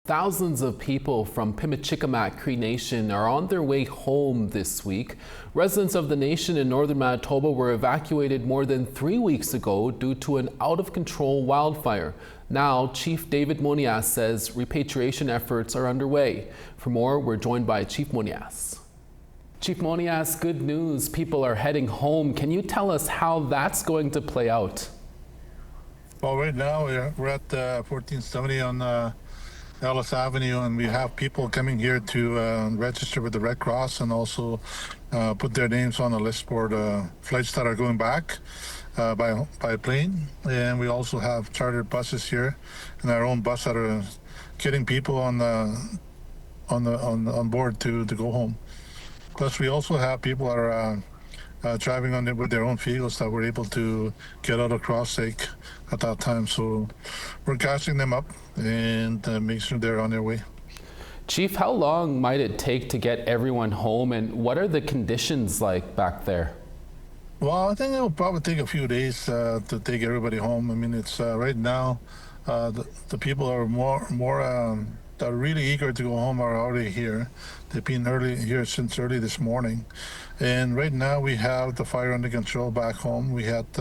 Thousands of people from Pimicikamak Cree Nation are on their way home this week. Residents of the nation in northern Manitoba were evacuated more than 3 weeks ago due to an out-of-control wildfire. Now, Chief David Monias says repatriation efforts are underway. For more, we're joined by Chief Monias. Chief Monias, good news. People are heading home. Can you tell us how that's going to play out? Well, right now we're at 1470 on Ellis Avenue, and we have people coming here to register with the Red Cross and also put their names on the list for the flights that are going back by plane. And we also have chartered buses here and our own bus that are getting people on board to go home. Plus, we also have people that are driving on with their own vehicles that were able to get out of Cross Lake at that time. So we're catching them up and make sure they're on their way. Chief, how long might it take to get everyone home, and what are the conditions like back there? Well, I think it will probably take a few days to take everybody home. I mean, it's right now the people are that are really eager to go home are already here. They've been here since early this morning. And right now we have the fire under control back home. We had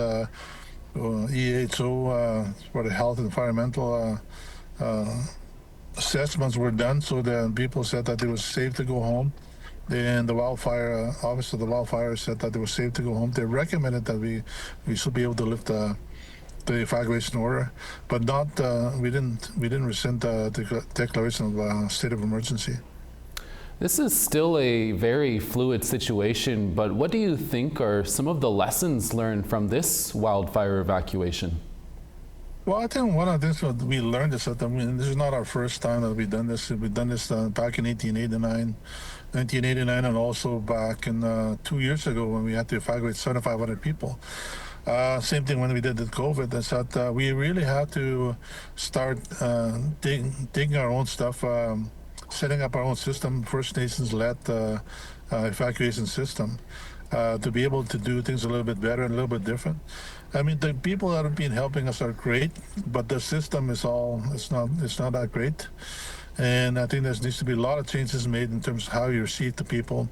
EHO for the health and environmental assessments were done, so the people said that it was safe to go home. And the wildfire, obviously the wildfire said that it was safe to go home. They recommended that we should be able to lift the evacuation order, but not we didn't rescind the declaration of state of emergency. This is still a very fluid situation, but what do you think are some of the lessons learned from this wildfire evacuation? Well, I think one of the things that we learned is that this is not our first time that we've done this. We've done this back in 1989, and also back in 2 years ago when we had to evacuate 7,500 people. Same thing when we did the COVID. Is that we really had to start digging our own stuff, setting up our own system, First Nations-led evacuation system, to be able to do things a little bit better and a little bit different. I mean, the people that have been helping us are great, but the system is it's not that great. And I think there needs to be a lot of changes made in terms of how you receive the people,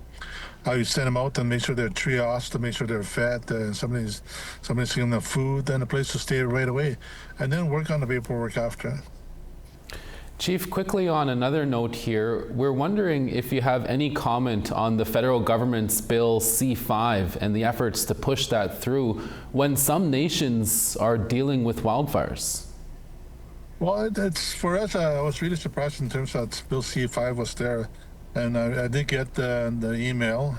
how you send them out and make sure they're triaged, to make sure they're fed, somebody's giving them food and a place to stay right away, and then work on the paperwork after. Chief, quickly on another note here, we're wondering if you have any comment on the federal government's Bill C-5 and the efforts to push that through when some nations are dealing with wildfires. Well, it's for us. I was really surprised in terms that Bill C-5 was there, and I did get the email,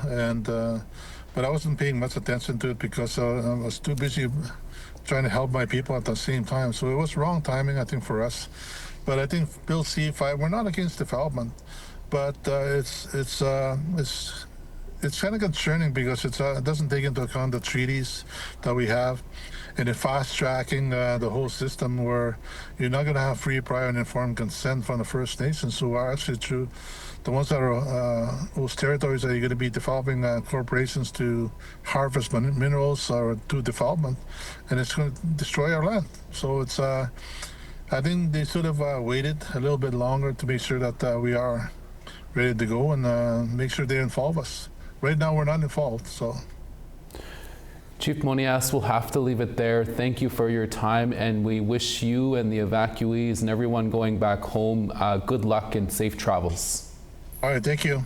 but I wasn't paying much attention to it because I was too busy trying to help my people at the same time. So it was wrong timing, I think, for us. But I think Bill C-5, we're not against development, but it's kind of concerning because it doesn't take into account the treaties that we have, and it fast-tracking the whole system where you're not going to have free, prior, and informed consent from the First Nations who are actually true. The ones that are those territories that you're going to be developing corporations to harvest minerals or do development, and it's going to destroy our land. So it's I think they should have waited a little bit longer to make sure that we are ready to go and make sure they involve us. Right now, we're not involved, so. Chief Monias, we'll have to leave it there. Thank you for your time, and we wish you and the evacuees and everyone going back home good luck and safe travels. All right, thank you.